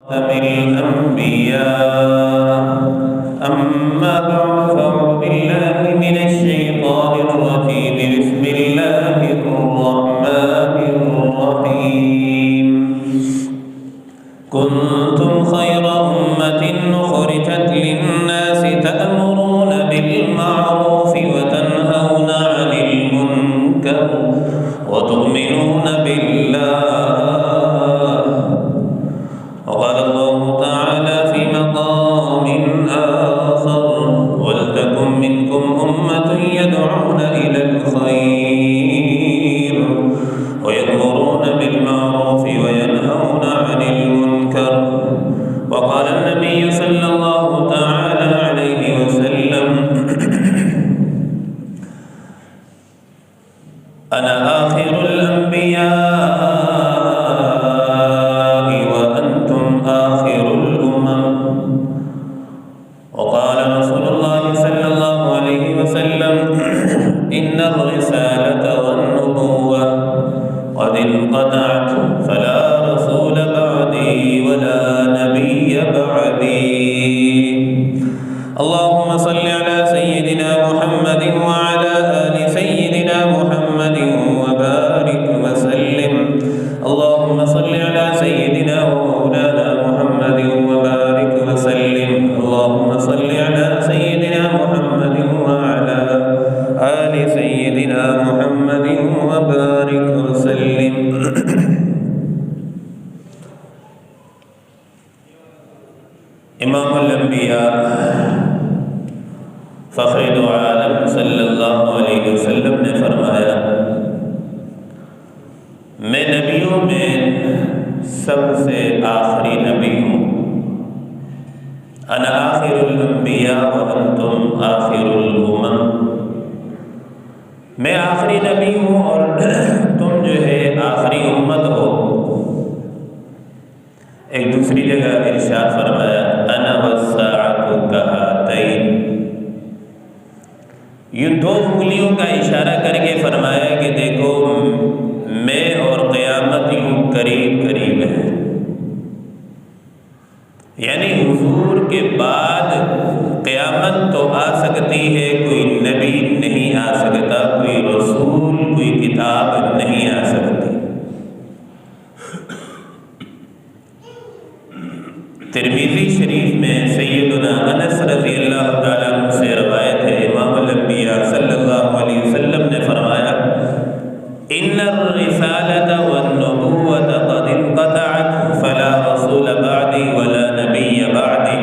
الأنبياء أما بعد فأعوذ بالله من الشيطان الرجيم بسم الله الرحمن الرحيم كنتم خير أمة أخرجت للناس تأمرون بالمعروف وتنهون عن المنكر وتؤمنون بالله وقال الله تعالى في مقام آخر ولتكن منكم أمة يدعون إلى الخير ويأمرون بالمعروف وينهون عن المنكر وقال النبي صلى الله تعالى عليه وسلم أنا آخر الأنبياء وأنتم آخر الأمم وقال رسول الله صلى الله عليه وسلم إن الرسالة والنبوة قد انقطعت فلا رسول بعدي ولا نبي بعدي اللهم صل على سيدنا محمد وعلى آل سيدنا محمد وبارك وسلم اللهم صل على سيدنا ومولانا محمد وبارك وسلم اللهم صل على سيدنا محمد وعلى آل سيدنا محمد وبارك وسلم امام الانبیاء فخر دو عالم صلی اللہ علیہ وسلم نے فرمایا میں نبیوں میں سب سے آخری نبی ہوں انا آخر الانبیاء وانتم آخر الامم میں آخری نبی ہوں اور تم جو ہے آخری امت ہو ایک دوسری جگہ ارشاد فرمایا انا والساعۃ کہاتین یہ دو انگلیوں کا اشارہ کر کے فرمایا کہ دیکھو میں اور قیامت یوں قریب قریب ہے یعنی حضور کے بعد قیامت تو آ سکتی ہے کوئی نبی نہیں آ سکتا کوئی رسول کوئی کتاب نہیں آ سکتی ترمذی شریف میں سیدنا انس رضی اللہ تعالیٰ عنہ سے روایت ہے امام الانبیاء صلی اللہ علیہ وسلم نے فرمایا ان الرسالة والنبوة قد انقطعت فلا رسول بعدی ولا نبی بعدی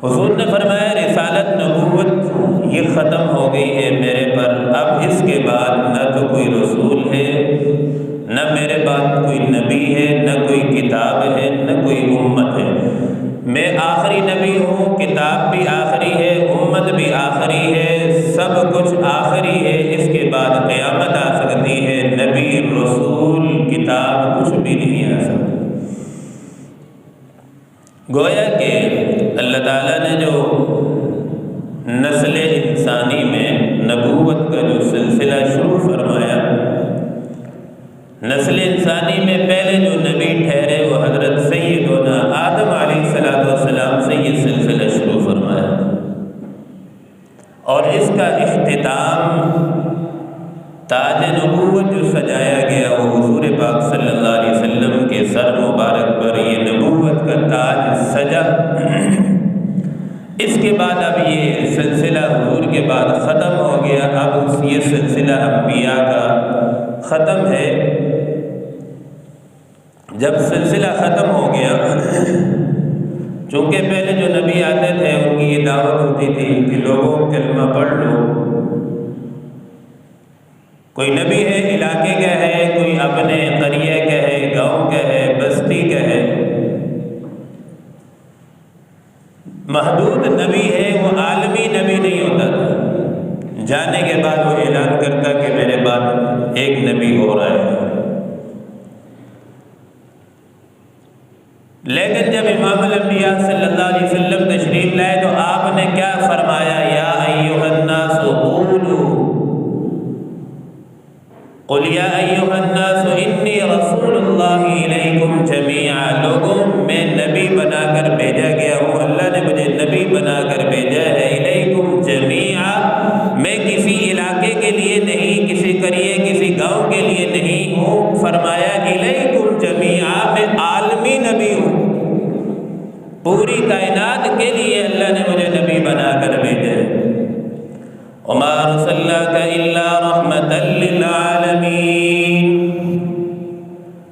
حضور نے فرمایا رسالت نبوت یہ ختم ہو گئی ہے میرے پر اب اس کے بعد نہ تو کوئی رسول ہے نہ میرے بعد کوئی نبی ہے نہ کوئی کتاب ہے نہ کوئی امت ہے میں آخری نبی ہوں کتاب بھی آخری ہے امت بھی آخری ہے سب کچھ آخری ہے اس کے بعد قیامت آ سکتی ہے نبی رسول کتاب کچھ بھی نہیں آ سکتا گویا کہ اللہ تعالیٰ نے جو نسل انسانی میں نبوت کا جو سلسلہ شروع فرمایا نسل انسانی میں پہلے جو نبی ٹھہرے وہ حضرت سیدنا آدم علیہ السلام سے یہ سلسلہ شروع فرمایا اور اس کا اختتام تاج نبوت جو سجایا گیا وہ حضور پاک صلی اللہ علیہ وسلم کے سر مبارک پر یہ نبوت کا تاج سجا اس کے بعد اب یہ سلسلہ حضور کے بعد ختم ہو گیا اب یہ سلسلہ انبیاء کا ختم ہے جب سلسلہ ختم ہو گیا چونکہ پہلے جو نبی آتے تھے ان کی یہ دعوت ہوتی تھی کہ لوگوں کلمہ پڑھ لو کوئی نبی ہے علاقے کا ہے کوئی اپنے قریے کا ہے گاؤں کا ہے بستی کا ہے محدود نبی ہے وہ عالمی نبی نہیں ہوتا تھا جانے کے بعد وہ اعلان کرتا کہ میرے بعد ایک نبی ہو رہا ہے لیکن جب امام الانبیاء صلی اللہ علیہ وسلم تشریف لائے تو آپ نے کیا فرمایا یا ایھا الناس قولوا قل یا ایھا الناس انی رسول اللہ الیکم جمیعا، لوگوں میں نبی بنا کر بھیجا گیا ہوں، اللہ نے مجھے نبی بنا کر بھیجا ہے۔ الیکم جمیعا، میں کسی علاقے کے لیے نہیں، کسی قریے کسی گاؤں کے لیے نہیں ہوں، فرمایا الیکم جمیعا، میں عالمی نبی ہوں، پوری کائنات کے لیے اللہ نے مجھے نبی بنا کر بھیجا ہے۔ وما ارسلناک الا رحمتا للعالمین،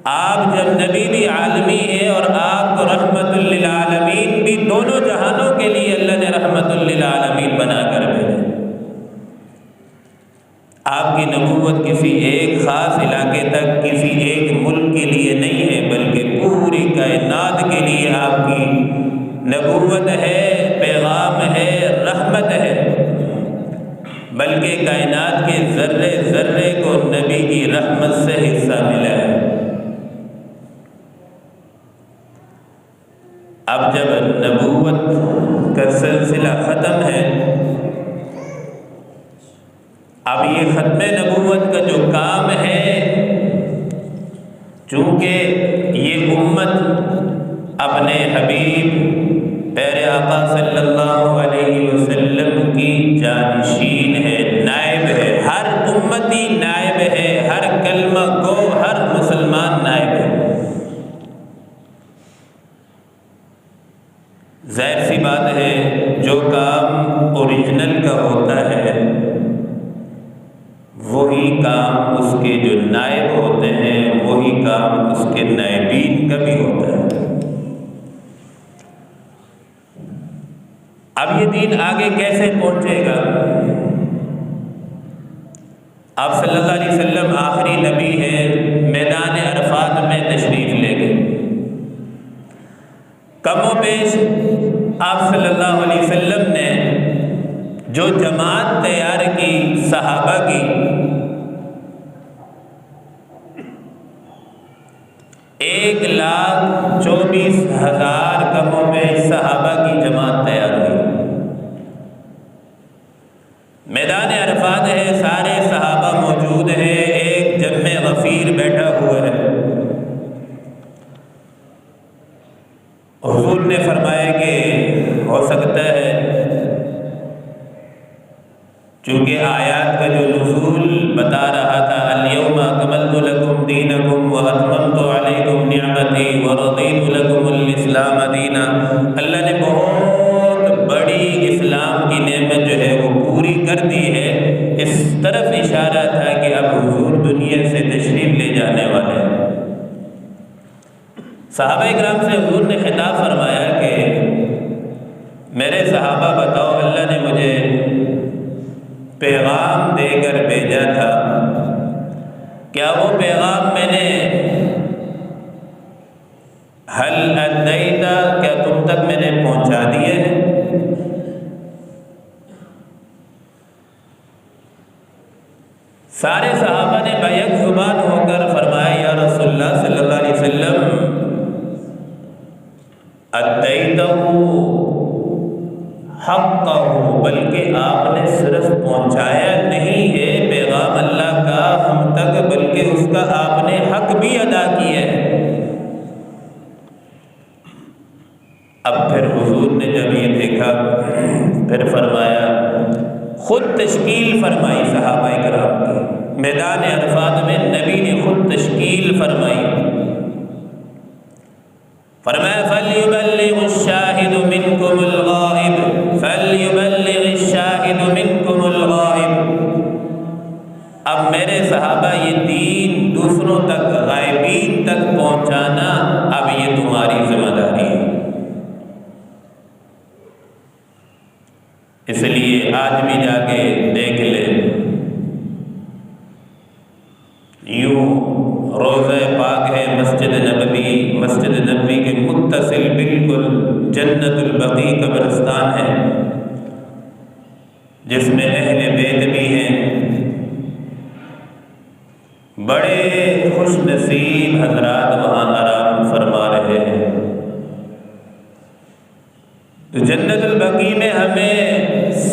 آپ جب نبی بھی عالمی ہے اور آپ کو رحمت للعالمین بھی، دونوں جہانوں کے لیے اللہ نے رحمت للعالمین بنا کر بھیجا۔ آپ کی نبوت کسی ایک خاص علاقے تک، کسی ایک ملک کے لیے نہیں ہے، بلکہ پوری کائنات کے لیے آپ کی نبوت ہے، پیغام ہے، رحمت ہے، بلکہ کائنات کے ذرے ذرے کو نبی کی رحمت سے حصہ ملا ہے۔ اب جب نبوت کا سلسلہ ختم ہے، اب یہ ختم نبوت کا جو کام ہے، چونکہ یہ امت اپنے حبیب پیارے آقا صلی اللہ علیہ وسلم کی جانشین ہے، نائب ہے، ہر امتی نائب ہے، ہر کلمہ گو، ہر مسلمان نائب ہے۔ ظاہر سی بات ہے، جو کام اوریجنل کا ہوتا ہے وہی کام اس کے جو نائب ہوتے ہیں، وہی کام اس کے نائبین کا بھی ہوتا ہے۔ اب یہ دین آگے کیسے پہنچے گا؟ آپ صلی اللہ علیہ وسلم آخری نبی ہیں، میدان عرفات میں تشریف لے گئے۔ کم و بیش آپ صلی اللہ علیہ وسلم نے جو جماعت تیار کی صحابہ کی، 1,24,000 کم و بیش صحابہ کی جماعت تیار ہوئی۔ میدان عرفات ہے، سارے صحابہ موجود ہیں، ایک جمع غفیر بیٹھا ہوا ہے۔ حضور نے فرمایا کہ ہو سکتا ہے، چونکہ آیات کا جو نزول بتا رہا تھا، الیوم اکملت لکم دینکم واتممت علیکم نعمتی ورضیت لکم الاسلام دینا، اللہ نے بہت بڑی اسلام کی نعمت جو ہے وہ پوری کر دی ہے۔ اس طرف اشارہ تھا کہ اب حضور دنیا سے تشریف لے جانے والے ہیں۔ صحابہ اکرام سے حضور نے خطاب فرمایا کہ میرے صحابہ بتاؤ، اللہ نے مجھے پیغام دے کر بھیجا تھا، کیا وہ پیغام میں نے حل ادیتا، کیا تم تک میں نے پہنچا دیے ہیں؟ سارے صحابہ نے بیک زبان ہو کر فرمایا، یا رسول اللہ صلی اللہ علیہ وسلم، ادیتہ حقہ، بلکہ آپ نے صرف پہنچایا نہیں ہے پیغام اللہ کا ہم تک، بلکہ اس کا آپ نے حق بھی ادا کیا ہے۔ اب پھر حضور نے جب یہ دیکھا، پھر فرمایا، خود تشکیل فرمائی صحابہ کرام کی، میدان عرفات میں نبی نے خود تشکیل فرمائی۔ فرمایا فَلْيُبَلِّغُ الشَّاهِدُ مِنْكُمُ الْغَائِبَ فَلْيُبَلِّغِ الشَّاهِدُ مِنْكُمُ الْغَائِبَ، اب میرے صحابہ یہ دین دوسروں تک، غائبین تک پہنچانا اب یہ تمہاری ذمہ داری ہے۔ اس لیے آج بھی جا کے دیکھ لے، یوں روضہ پاک ہے، مسجد نبوی کے متصل بالکل جنت البقیع قبرستان ہے، جس میں اہل بیت بھی ہیں، بڑے خوش نصیب حضرات وہاں آرام فرما رہے ہیں۔ تو جنت البقیع میں ہمیں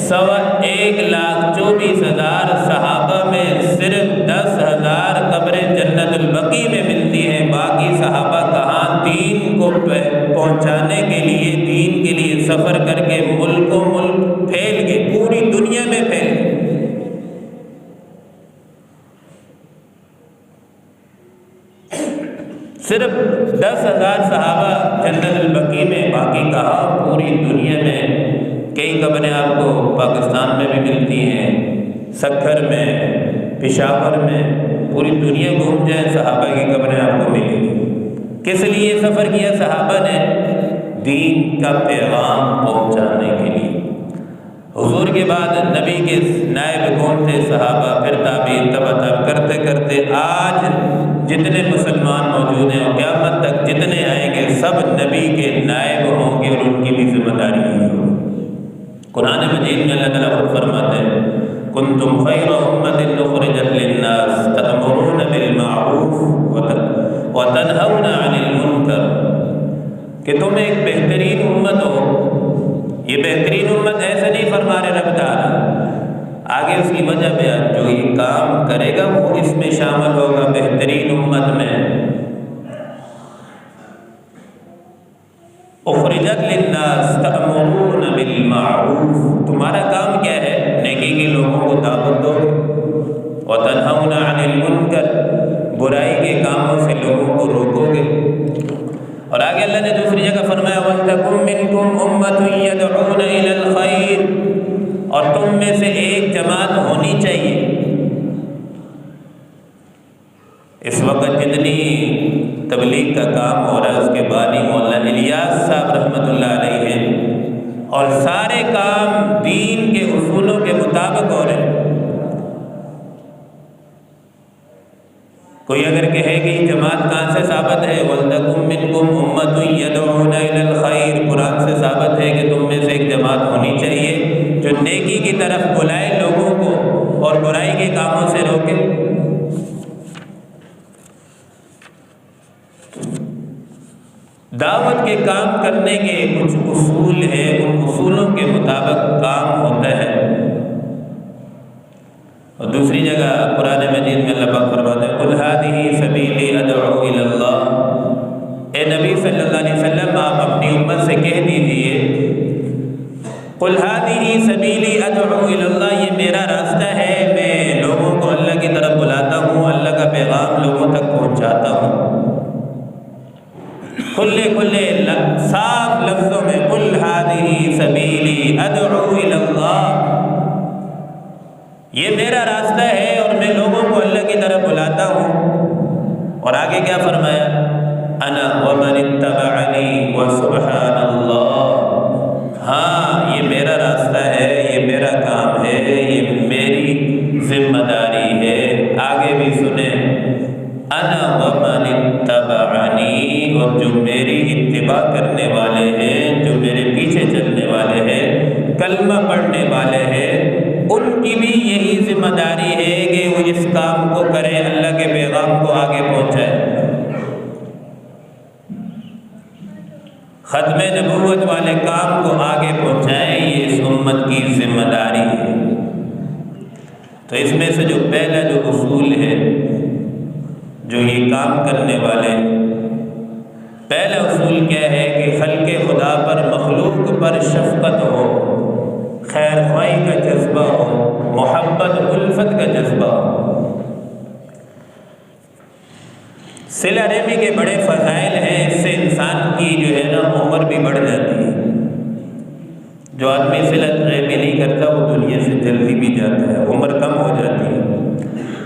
1,24,000 صحابہ میں صرف 10,000 قبریں جنت البقیع میں ملتی ہیں، باقی صحابہ کہاں دین کو پہنچانے کے لیے، دین کے لیے سفر کر کے ملک و ملک پھیل گئے، پوری دنیا میں پھیل گئے۔ صرف 10,000 صحابہ جنت البقیع میں، باقی کہا پوری دنیا میں۔ کئی قبریں آپ کو پاکستان میں بھی ملتی ہیں، سکھر میں، پشاور میں، پوری دنیا گھوم جائیں صحابہ کی قبریں آپ کو ملیں گی۔ کس لیے سفر کیا صحابہ نے؟ دین کا پیغام پہنچانے کے لیے۔ حضور کے بعد نبی کے نائب کون تھے؟ صحابہ، پھر تابعین، تبع تابعین، کرتے کرتے آج جتنے مسلمان موجود ہیں اور قیامت تک جتنے آئیں گے سب نبی کے نائب ہوں گے اور ان کی بھی ذمہ داری ہوگی۔ قرآن مجید میں اللہ تعالیٰ خود فرماتے ہیں کنتم خیر امۃ اخرجت للناس تأمرون بالمعروف وتنہون عن المنکر، کہ تم ایک بہترین امت ہو۔ یہ بہترین امت ایسے نہیں فرما رہے رب تعالیٰ، آگے اس کی وجہ بیان، جو یہ کام کرے گا وہ اس میں شامل ہوگا، بہترین امت میں۔ اخرجت للناس تأمرون بالمعروف، تمہارا کام کیا ہے؟ نیکی کے لوگوں کو دعوت دو، وتنہون عن المنکر، برائی کے کاموں سے لوگوں کو روکو گے۔ اور آگے اللہ نے دوسری جگہ فرمایا وَلْتَكُن مِّنكُمْ أُمَّةٌ يَدْعُونَ إِلَى الْخَيْرِ، اور تم میں سے ایک جماعت ہونی چاہیے۔ اس وقت جتنی تبلیغ کا کام ہو رہا ہے اس کے بانی مولانا الیاس صاحب رحمۃ اللہ علیہ ہیں، اور سارے کام دین کے اصولوں کے مطابق ہو رہے ہیں۔ کوئی اگر کہے کہ یہ جماعت کہاں سے ثابت ہے؟ وَلْتَكُن مِّنكُمْ أُمَّةٌ يَدْعُونَ إِلَى الْخَيْرِ، قرآن سے ثابت ہے کہ تم میں سے ایک جماعت ہونی چاہیے جو نیکی کی طرف بلائے لوگوں کو اور برائی کے کاموں سے روکے۔ دعوت کے کام کرنے کے کچھ اصول ہیں، ان اصولوں کے مطابق کام ہوتا ہے۔ اور دوسری جگہ قرآن مجید میں اللہ پاک فرماتے ہیں قُلْ هَٰذِهِ سَبِيلِي أَدْعُو إِلَى اللَّهِ، اے نبی صلی اللہ علیہ وسلم آپ اپنی امت سے کہہ دیجئے قُلْ هَٰذِهِ سَبِيلِي أَدْعُو إِلَى اللَّهِ، یہ میرا راستہ ہے، میں لوگوں کو اللہ کی طرف بلاتا ہوں، اللہ کا پیغام لوگوں تک پہنچاتا ہوں۔ کھلے صاف لفظوں میں قُلْ هَٰذِهِ سَبِيلِي أَدْعُو إِلَى اللَّهِ، یہ میرا راستہ ہے اور میں لوگوں کو اللہ کی طرف بلاتا ہوں۔ اور آگے کیا فرمایا؟ انا ومن اتبعنی وسبحان اللہ، ہاں یہ میرا راستہ ہے، یہ میرا کام ہے، یہ میری ذمہ داری ہے۔ آگے بھی سنیں انا ومن اتبعنی، اور جو میری اتباع کرنے والے ہیں، جو میرے پیچھے چلنے والے ہیں، کلمہ پڑھنے والے ہیں، ان کی بھی یہی ذمہ داری ہے کہ وہ اس کام کو کریں، اللہ کے پیغام کو آگے پہنچائیں۔ ختم نبوت والے کام کو آگے پہنچائیں، یہ اس امت کی ذمہ داری ہے۔ تو اس میں سے جو پہلا جو اصول ہے جو یہ کام کرنے والے، پہلا اصول کیا ہے کہ خلق خدا پر، مخلوق پر شفقت ہو، خیر خواہی کا جذبہ ہو، محبت الفت کا جذبہ ہو۔ صلہ رحمی کے بڑے فضائل ہیں، اس سے انسان کی جو ہے نا عمر بھی بڑھ جاتی ہے۔ جو آدمی صلہ رحمی نہیں کرتا وہ دنیا سے جلدی بھی جاتا ہے، عمر کم ہو جاتی ہے،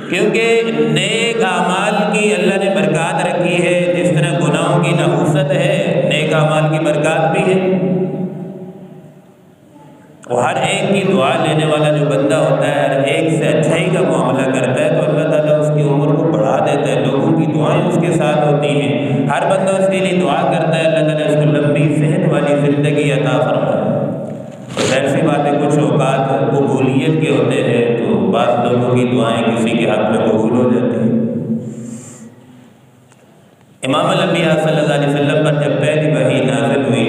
کیونکہ نیک اعمال کی اللہ نے برکات رکھی ہے، جس طرح گناہوں کی نحوست ہے، نیک اعمال کی برکات بھی ہے۔ وہ ہر ایک کی دعا لینے والا جو بندہ ہوتا ہے، ہر ایک سے اچھائی کا معاملہ کرتا ہے تو اللہ تعالیٰ اس کی عمر کو بڑھا دیتا ہے، لوگوں کی دعائیں اس کے ساتھ ہوتی ہیں، ہر بندہ اس کے لیے دعا کرتا ہے، اللہ تعالیٰ اس کو لمبی صحت والی زندگی عطا فرماتا ہے۔ اور ظاہر سی بات ہے کچھ اوقات قبولیت کے ہوتے ہیں تو بعض لوگوں کی دعائیں کسی کے حق میں قبول ہو جاتی ہیں۔ امام الانبیاء صلی اللہ علیہ وسلم پر جب پہلی وحی نازل ہوئی،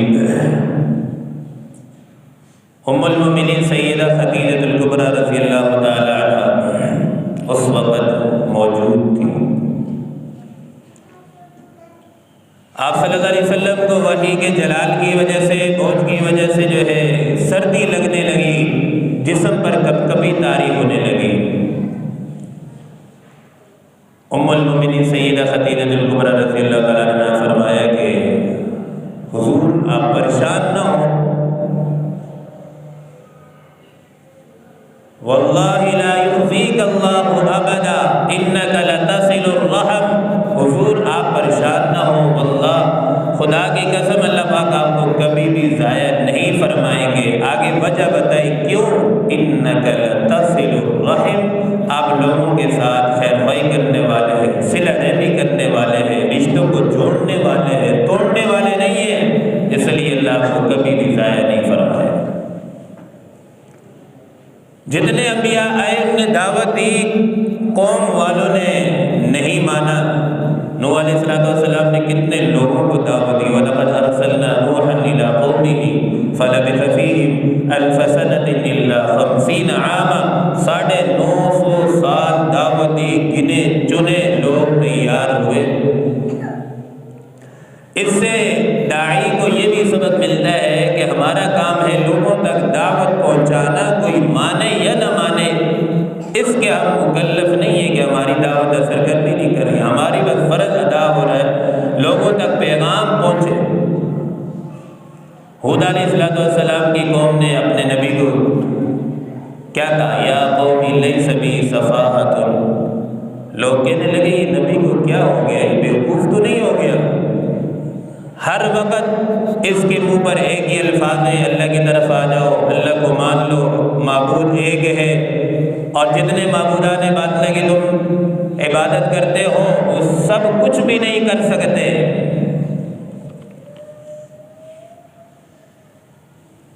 ام المؤمنین سیدہ خدیجہ الکبریٰ رضی اللہ تعالی عنہا اس وقت موجود تھی۔ آپ صلی اللہ علیہ وسلم کو وحی کے جلال کی وجہ سے، بوجھ کی وجہ سے جو ہے سردی لگنے لگی، جسم پر کپ کپی طاری ہونے لگی۔ ام المؤمنین سیدہ خدیجہ الکبریٰ رضی اللہ تعالیٰ عنہا نے فرمایا کہ حضور آپ پریشان نہ ہوں، واللہ لا یخزیک اللہ ابدا انک لتصل الرحم۔ حضور آپ پریشان نہ ہوں، واللہ خدا کی قسم اللہ پاک آپ کو کبھی بھی ضائع نہیں فرمائیں گے۔ آگے وجہ بتائی کیوں؟ انک لتصل الرحم، آپ لوگوں کے ساتھ خیر خواہی کرنے والے ہیں، صلہ رحمی کرنے والے ہیں، رشتوں کو جوڑنے والے ہیں، توڑنے والے نہیں ہیں، اس لیے اللہ آپ کو کبھی بھی ضائع نہیں فرمائے۔ جتنے انبیاء آئے ان نے دعوت دی، قوم والوں نے نہیں مانا۔ نوح علیہ السلام نے کتنے لوگوں کو دعوت دی، وَلَقَدْ أَرْسَلْنَا نُوحًا إِلَىٰ قَوْمِهِ فَلَبِثَ فِيهِمْ أَلْفَ سَنَةٍ إِلَّا 50 عَامًا، 950 سال دعوت دی، گنے چنے لوگ تیار ہوئے۔ اس سے داعی کو یہ بھی سبق ملتا ہے کہ ہمارا کام ہے لوگوں تک دعوت پہنچانا، کوئی مانے یا نہ مانے اس کے ہم مکلف نہیں ہے کہ ہماری دعوت سرگرمی نہیں کر رہی، ہماری بس فرض ادا ہو رہا ہے لوگوں تک پیغام پہنچے۔ ہود علیہ السلام کی قوم نے اپنے نبی کو کیا کہا؟ یا قوم لیس بی سفاہۃ، لوگ کہنے لگے یہ نبی کو کیا ہو گیا، یہ بیوقوف تو نہیں ہو گیا؟ ہر وقت اس کے منہ پر ایک ہی الفاظ ہیں، اللہ کی طرف آ جاؤ، اللہ کو مان لو، معبود ایک ہے، اور جتنے معبودان باطلہ کی تم عبادت کرتے ہو وہ سب کچھ بھی نہیں کر سکتے۔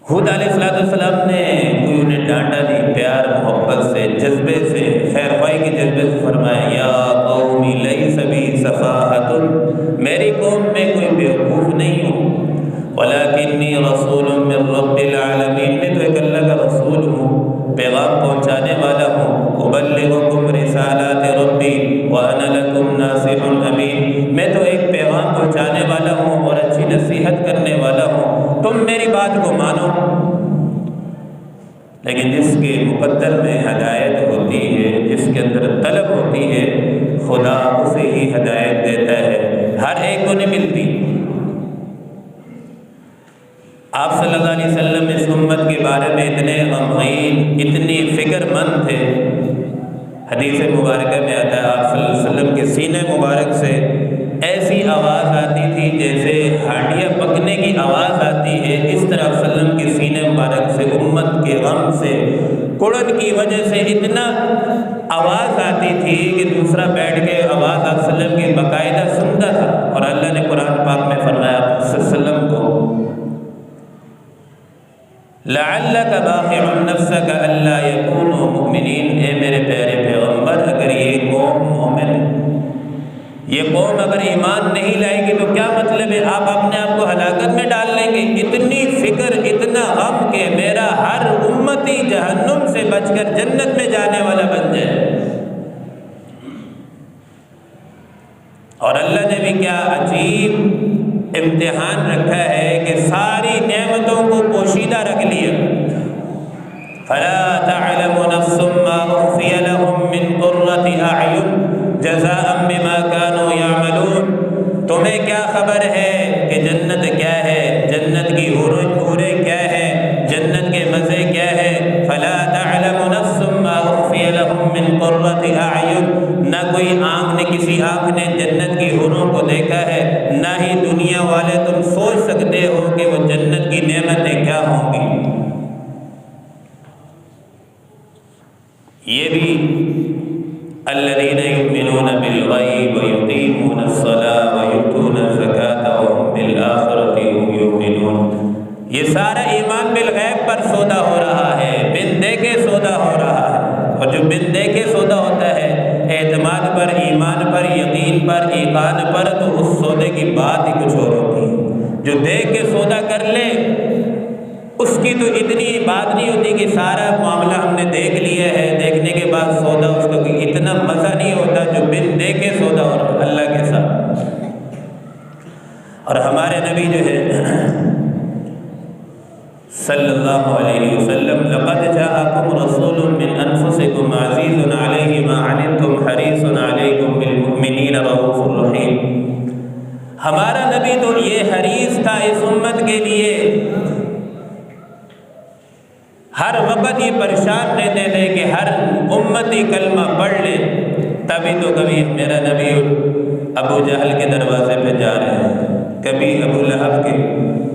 ہود علیہ السلام نے کوئی انہیں ڈانٹا نہیں، پیار محبت سے، جذبے سے، خیر خواہی کے جذبے سے فرمایا یا قوم لیس بی سفاہۃ، میری قوم میں کوئی بیوقوف نہیں ہوں، ولکنی رسول من رب العالمین، میں تو ایک اللہ کا رسول ہوں، پیغام پہنچانے والا ہوں، ابلغکم رسالات ربی وانا لکم ناصح امین، میں تو ایک پیغام پہنچانے والا ہوں اور اچھی نصیحت کرنے والا ہوں، تم میری بات کو مانو۔ لیکن جس کے مقدر میں ہدایت ہوتی ہے، جس کے اندر طلب ہوتی ہے، خدا اسے ہی ہدایت دیتا ہے، ہر ایک کو نہیں ملتی۔ آپ صلی اللہ علیہ وسلم اس امت کے بارے میں اتنے غمگین، اتنی فکر مند تھے۔ حدیث مبارکہ میں آتا ہے آپ صلی اللہ علیہ وسلم کے سینے مبارک سے ایسی آواز آتی تھی جیسے ہانڈیاں پکنے کی آواز آتی ہے، اس طرح آپ صلی اللہ علیہ وسلم کے سینے مبارک سے امت کے غم سے، کڑن کی وجہ سے اتنا آواز آتی تھی کہ دوسرا بیٹھ کے آواز آپ صلی اللہ علیہ وسلم کی باقاعدہ سنتا تھا۔ اور اللہ نے قرآن پاک میں فرمایا آپ صلی اللہ علیہ وسلم کو لعلک باخع نفسک الا یکونوا مؤمنین، اے میرے پیارے پیغمبر اگر یہ قوم مومن، یہ قوم اگر ایمان نہیں لائے گی تو کیا مطلب ہے، آپ اپنے آپ کو ہلاکت میں ڈال لیں گے۔ اتنی فکر، اتنا غم کہ میرا ہر امتی جہنم سے بچ کر جنت میں جانے والا بن جائے۔ اور اللہ نے بھی کیا عجیب امتحان رکھا ہے کہ ساری نعمتوں کو پوشیدہ رکھ لیا۔ فلا تعلم نفس ما اخفی لهم من قرۃ اعین جزاء بما كانوا يعملون، تمہیں کیا خبر ہے کہ جنت کیا ہے، جنت کی حوریں کیا ہے، جنت کے مزے کیا ہے۔ فلا تعلم نفس ما اخفی لهم من قرۃ اعین، نہ کوئی آنکھ نے، کسی آنکھ نے جنت کی حوروں کو دیکھا ہے، نہ ہی دنیا والے تم سوچ سکتے ہو کہ وہ جنت کی نعمتیں کیا ہوں گی۔ یہ بھی الذین یؤمنون بالغیب ویقیمون الصلاۃ ویؤتون الزکاۃ وهم بالآخرۃ هم یؤمنون، یہ سارا ایمان بالغیب پر سودا ہو رہا ہے، بن دیکھے سودا ہو رہا ہے۔ اور جو بن دیکھے سودا ہوتا ہے اعتماد پر، ایمان پر، یقین پر، ایقان پر، تو اس سودے کی بات ہی کچھ اور ہوتی ہے۔ جو دیکھ کے سودا کر لے اس کی تو اتنی بات نہیں ہوتی کہ سارا معاملہ ہم نے دیکھ لیا ہے، دیکھنے کے بعد سودا اس کا کوئی اتنا مزہ نہیں ہوتا جو بن دیکھے سودا ہو اللہ کے ساتھ۔ اور ہمارے نبی جو ہے صلی اللہ علیہ وسلم لقد جاءکم رسول من انفسکم عزیز علیہ ما عنتم حریص علیکم بالمؤمنین رؤوف رحیم. ہمارا نبی تو یہ حریص تھا اس امت کے لیے، ہر وقت یہ پریشان رہتے تھے کہ ہر امتی کلمہ پڑھ لے. تبھی تو کبھی میرا نبی ابو جہل کے دروازے پہ جا رہے ہیں، کبھی ابو لہب کے،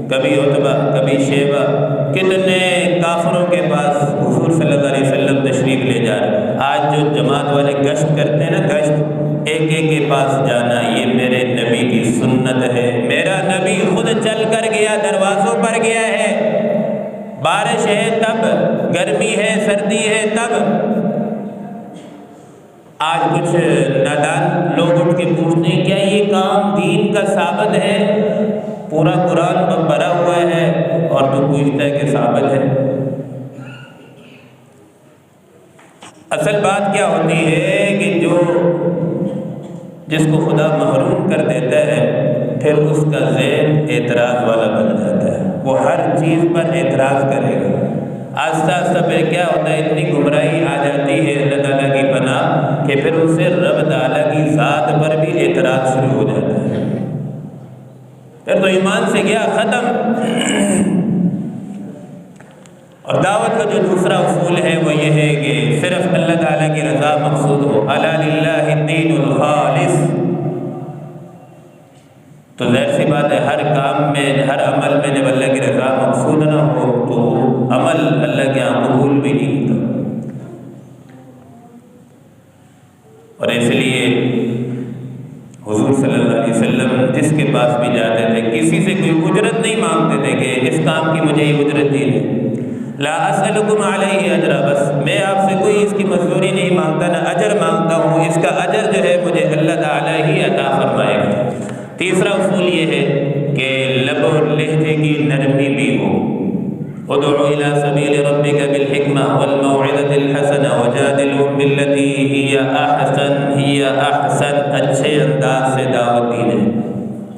کبھی عتبہ، کبھی شیبہ، کتنے کافروں کے پاس حضور صلی اللہ علیہ وسلم تشریف لے جا رہے ہیں. آج جو جماعت والے گشت کرتے ہیں نا، گشت ایک ایک کے پاس جانا، یہ میرے نبی کی سنت ہے. میرا نبی خود چل کر گیا، دروازوں پر گیا ہے. بارش ہے تب، گرمی ہے، سردی ہے تب. آج کچھ نادان لوگ اٹھ کے پوچھتے ہیں کیا یہ کام دین کا ثابت ہے؟ پورا قرآن بھرا ہوا ہے اور تو پوچھتا ہے کہ ثابت ہے. اصل بات کیا ہوتی ہے کہ جس کو خدا محروم کر دیتا ہے پھر اس کا ذہن اعتراض والا بن جاتا ہے، وہ ہر چیز پر اعتراض کرے گا. آہستہ آہستہ پھر کیا ہوتا ہے، اتنی گمراہی آ جاتی ہے اللہ تعالیٰ کی پناہ کہ پھر اسے رب تعالیٰ کی ذات پر بھی اعتراض شروع ہو جاتا ہے. پھر تو ایمان سے گیا ختم. اور دعوت کا جو دوسرا اصول ہے وہ یہ ہے کہ صرف اللہ تعالیٰ کی رضا مقصود ہو. الا للہ الدین الخالص. تو ظاہر سی بات ہے ہر کام میں، ہر عمل میں جب اللہ کی رضا مقصود نہ ہو تو عمل اللہ کے یہاں قبول بھی نہیں ہوتا. اور اس لیے حضور صلی اللہ علیہ وسلم جس کے پاس بھی جاتے تھے کسی سے کوئی اجرت نہیں مانگتے تھے کہ اس کام کی مجھے یہ اجرت دی ہے. لا اسألکم علیہ اجرا، بس میں آپ سے کوئی اس کی مزدوری نہیں مانگتا، نہ اجر مانگتا ہوں، اس کا اجر جو ہے مجھے اللہ تعالیٰ ہی عطا فرمائے گا. تیسرا اصول یہ ہے کہ لب و لہجے کی نرمی بھی ہو. ادعو الی سبیل ربک بالحکمہ والموعظۃ الحسنہ وجادلہم باللتی ہی احسن. اچھے انداز سے دعوت دی جائے،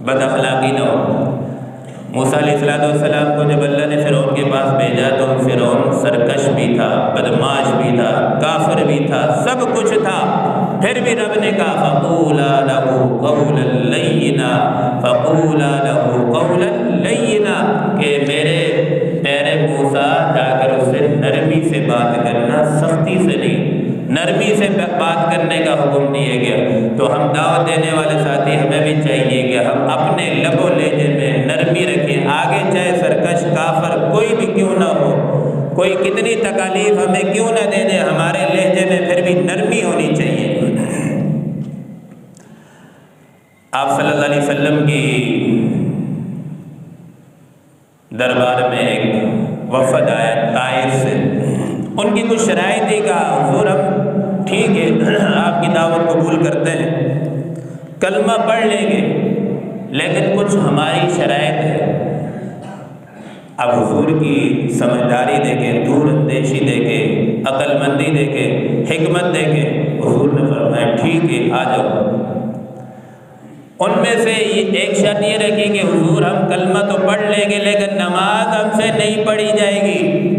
بد اخلاقی نہ ہو. موسیٰ علیہ السلام کو جب اللہ نے فرعون کے پاس بھیجا تو فرعون سرکش بھی تھا، بدماش بھی تھا، کافر بھی تھا، سب کچھ تھا. پھر بھی رب نے کہا فقولا لہ قولا لینا، فقولا لہ قولا لینا، کہ میرے پیارے موسیٰ جا کر اس سے نرمی سے بات کرنا، سختی سے نہیں. نرمی سے بات کرنے کا حکم دیا گیا. تو ہم دعوت دینے والے ساتھی ہمیں بھی چاہیے کہ ہم اپنے لب و لہجے میں نرمی رکھیں. آگے چاہے سرکش کافر کوئی بھی کیوں نہ ہو، کوئی کتنی تکالیف ہمیں کیوں نہ دے دے، ہمارے لہجے میں پھر بھی نرمی ہونی چاہیے. آپ صلی اللہ علیہ وسلم کی دربار میں ایک وفد آیا طائف سے. ان کی کچھ شرائط تھی کہ حضور ہم ٹھیک ہے آپ کی دعوت قبول کرتے ہیں، کلمہ پڑھ لیں گے، لیکن کچھ ہماری شرائط ہے. اب حضور کی سمجھداری دیکھیں، دور اندیشی دیکھیں، عقل مندی دیکھیں، حکمت دیکھیں. حضور نے فرمایا ٹھیک ہے آ جاؤ. ان میں سے ایک شرط یہ رکھی کہ حضور ہم کلمہ تو پڑھ لیں گے لیکن نماز ہم سے نہیں پڑھی جائے گی.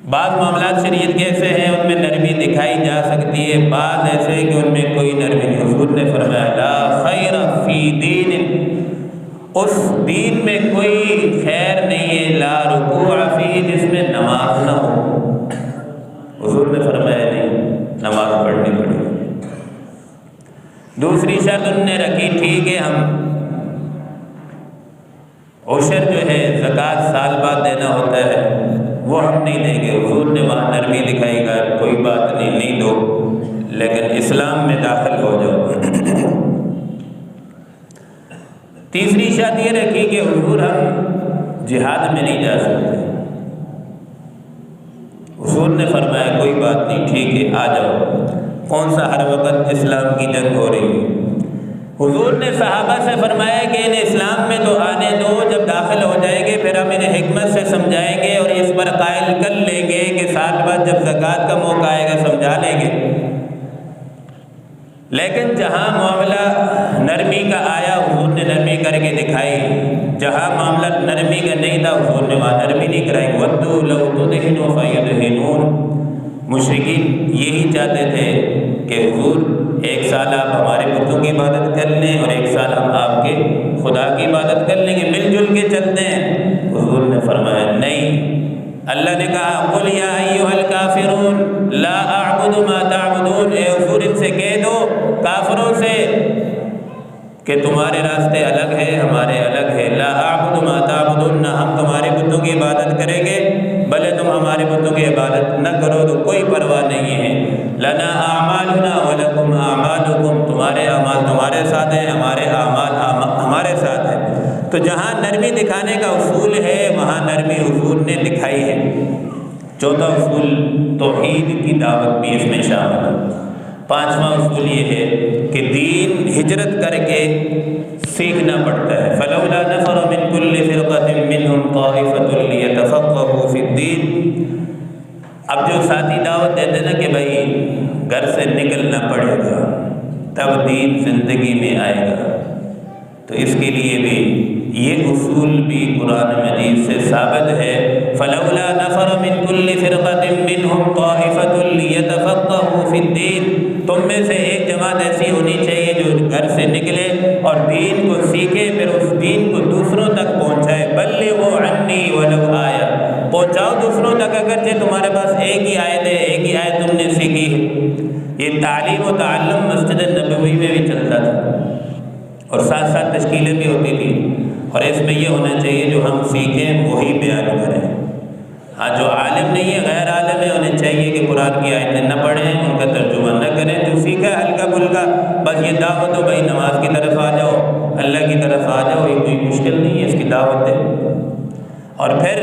بعض معاملات شریعت کے ایسے ہیں ان میں نرمی دکھائی جا سکتی ہے، بعض ایسے کہ ان میں کوئی نرمی نہیں. حضور نے فرمایا لا خیر فی دین، اس دین میں کوئی خیر نہیں ہے، لا رکوع فی، جس میں نماز نہ ہو. حضور نے فرمایا نہیں، نماز پڑھنی پڑے. دوسری شرط انہوں نے رکھی ٹھیک ہے ہم عشر جو ہے زکوٰۃ سال بعد دینا ہوتا ہے وہ ہم نہیں دیں گے. حضور نے وہاں نرمی دکھائی گا کوئی بات نہیں، نہیں دو لیکن اسلام میں داخل ہو جاؤ. تیسری شرط یہ رکھی کہ حضور ہم جہاد میں نہیں جا سکتے. حضور نے فرمایا کوئی بات نہیں ٹھیک ہے آ جاؤ. کون سا ہر وقت اسلام کی جنگ ہو رہی ہے. حضور نے صحابہ سے فرمایا کہ انہیں اسلام میں تو آنے دو، جب داخل ہو جائیں گے پھر ہم انہیں حکمت سے سمجھائیں گے اور اس پر قائل کر لیں گے کہ سال بعد جب زکوٰۃ کا موقع آئے گا سمجھا لیں گے. لیکن جہاں معاملہ دکھائی، جہاں معاملہ نرمی کا نہیں تھا حضور نے وہاں نرمی نہیں کرائی۔ وَدُّوا لَوْ تُدْهِنُوا فَيُدْهِنُونَ، مشرکین یہی چاہتے تھے کہ حضور ایک سال آپ ہمارے بتوں کی عبادت کر لیں اور ایک سال ہم آپ کے خدا کی عبادت کر لیں گے، مل جل کے چلتے ہیں۔ حضور نے فرمایا نہیں، اللہ نے کہا قُلْ يَا أَيُّهَا الْكَافِرُونَ لَا أَعْبُدُ مَا تَعْبُدُونَ، اے حضور ان سے کہہ دو کافروں سے کہ تمہارے راستے الگ ہے ہمارے الگ ہے۔ لا اعبد ما تعبدون، نہ ہم تمہارے بتوں کی عبادت کریں گے، بھلے تم ہمارے بتوں کی عبادت نہ کرو تو کوئی پرواہ نہیں ہے۔ لنا اعمالنا ولکم اعمالکم، تمہارے اعمال تمہارے ساتھ ہیں، ہمارے اعمال ہمارے ساتھ ہیں۔ تو جہاں نرمی دکھانے کا اصول ہے وہاں نرمی حضور نے دکھائی ہے۔ چوتھا اصول توحید کی دعوت بھی اس میں شامل ہے۔ پانچواں اصول یہ ہے کہ دین ہجرت کر کے سیکھنا پڑتا ہے۔ فلولا نفر من كل فرقة منهم طائفة ليتفقهوا في الدين، اب جو ساتھی دعوت دیتے نا کہ بھائی گھر سے نکلنا پڑے گا تب دین زندگی میں آئے گا، تو اس کے لیے بھی یہ اصول بھی قرآن مجید سے ثابت ہے۔ فلولا نفر من كل فرقة منهم طائفة ليتفقهوا في الدين، تم میں سے ایک جماعت ایسی ہونی چاہیے جو گھر سے نکلے اور دین کو سیکھے، پھر اس دین کو دوسروں تک پہنچائے۔ بلغوا عنی ولو آیا، پہنچاؤ دوسروں تک، اگرچہ تمہارے پاس ایک ہی آیت ہے، ایک ہی آیت تم نے سیکھی ہے۔ یہ تعلیم و تعلم مسجد نبوی میں بھی چلتا تھا اور ساتھ ساتھ تشکیلیں بھی ہوتی تھی، اور اس میں یہ ہونا چاہیے جو ہم سیکھیں وہی بیان کریں۔ ہاں جو عالم نہیں ہے غیر عالم ہے انہیں چاہیے کہ قرآن کی آیتیں نہ پڑھیں، ان کا ترجمہ نہ کریں، جو سیکھا ہلکا پھلکا بس یہ دعوت ہو بھائی نماز کی طرف آ جاؤ، اللہ کی طرف آ جاؤ، یہ کوئی مشکل نہیں ہے، اس کی دعوت ہے۔ اور پھر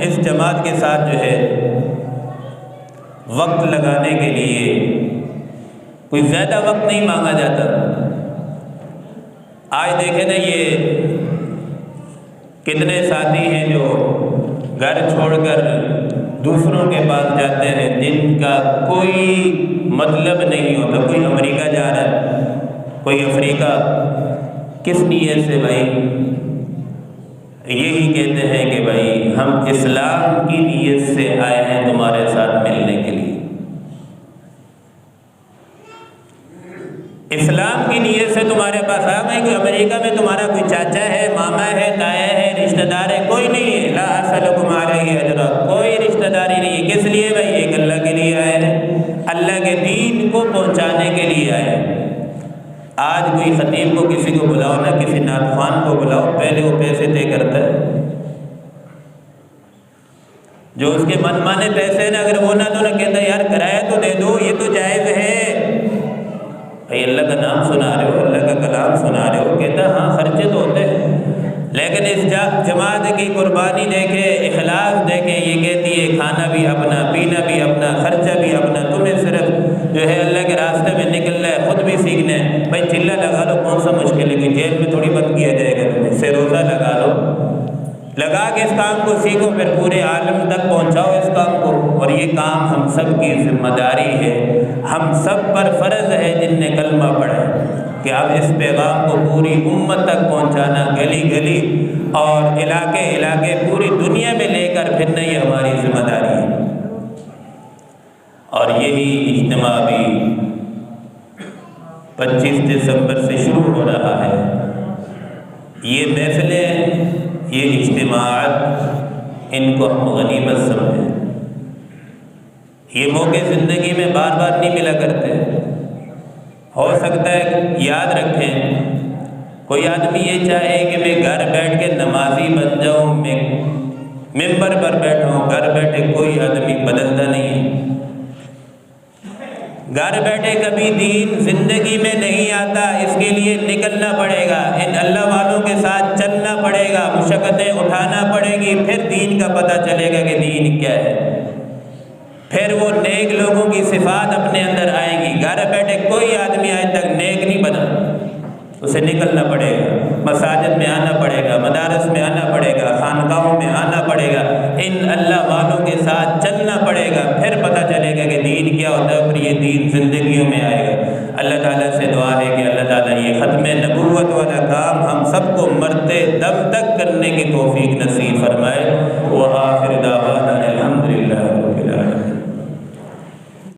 اس جماعت کے ساتھ جو ہے وقت لگانے کے لیے کوئی زیادہ وقت نہیں مانگا جاتا۔ آج دیکھیں نا یہ کتنے ساتھی ہیں جو گھر چھوڑ کر دوسروں کے پاس جاتے ہیں، جن کا کوئی مطلب نہیں ہوتا، کوئی امریکہ جا رہا ہے، کوئی افریقہ، کس نیت سے بھائی؟ یہی کہتے ہیں کہ بھائی ہم اسلام کی نیت سے آئے ہیں تمہارے ساتھ ملنے کے لیے، اسلام کی نیت سے تمہارے پاس آ گئے۔ کہ امریکہ میں تمہارا کوئی چاچا ہے، ماما ہے، تایا ہے، رشتہ دار ہے، کوئی نہیں ہے۔ لا اسألکم علیہ اجرا، کوئی رشتہ داری نہیں ہے۔ کس لیے بھائی؟ ایک اللہ کے لیے آئے ہیں، اللہ کے دین کو پہنچانے کے لیے آئے ہیں۔ آج کوئی خطیب کو کسی کو بلاؤ نا، کسی نعت خوان کو بلاؤ، پہلے وہ پیسے طے کرتا ہے، جو اس کے من مانے پیسے ہیں نا، اگر وہ نہ تو نہ کہتا ہے یار کرایہ تو دے دو، یہ تو جائز ہے بھائی، اللہ کا نام سنا رہے ہو، اللہ کا کلام سنا رہے ہو، کہتا ہاں خرچے تو ہوتے ہیں، لیکن اس جماعت کی قربانی دیکھے، اخلاص دیکھے، یہ کہتی ہے کھانا بھی اپنا، پینا بھی اپنا، خرچہ بھی اپنا، تمہیں صرف جو ہے اللہ کے راستے میں نکلنا ہے، خود بھی سیکھنا ہے۔ بھائی چلہ لگا لو، کون سا مشکل ہے کہ جیل میں تھوڑی بند کیا جائے گا تمہیں، سے روزہ لگا لو، لگا کے اس کام کو سیکھو، پھر پورے عالم تک پہنچاؤ اس کام کو۔ اور یہ کام ہم سب کی ذمہ داری ہے، ہم سب پر فرض ہے جن نے کلمہ پڑھا کہ اب اس پیغام کو پوری امت تک پہنچانا، گلی گلی اور علاقے علاقے پوری دنیا میں لے کر پھرنا، یہ ہماری ذمہ داری ہے۔ اور یہی اجتماع بھی 25 دسمبر سے شروع ہو رہا ہے۔ یہ محفلیں، یہ اجتماعات، ان کو ہم غنیمت سمجھیں۔ یہ موقع زندگی میں بار بار نہیں ملا کرتے، ہو سکتا ہے یاد رکھیں۔ کوئی آدمی یہ چاہے کہ میں گھر بیٹھ کے نمازی بن جاؤں، میں ممبر پر بیٹھوں، گھر بیٹھے کوئی آدمی بدلتا نہیں ہے۔ گھر بیٹھے کبھی دین زندگی میں نہیں آتا، اس کے لیے نکلنا پڑے گا، ان اللہ والوں کے ساتھ چلنا پڑے گا، مشقتیں اٹھانا پڑے گی، پھر دین کا پتہ چلے گا کہ دین کیا ہے، پھر وہ نیک لوگوں کی صفات اپنے اندر آئیں گی۔ گھر بیٹھے کوئی آدمی آج تک نیک نہیں بنا، اسے نکلنا پڑے گا، مساجد میں آنا پڑے گا، مدارس میں آنا پڑے گا، خانقاہوں میں آنا پڑے گا، ان اللہ والوں کے ساتھ چلنا پڑے گا، پھر پتہ چلے گا کہ دین کیا ہوتا ہے، پھر یہ دین زندگیوں میں آئے گا۔ اللہ تعالیٰ سے دعا ہے کہ اللہ تعالیٰ یہ ختم نبوت والا کام ہم سب کو مرتے دم تک کرنے کی توفیق نصیب فرمائے۔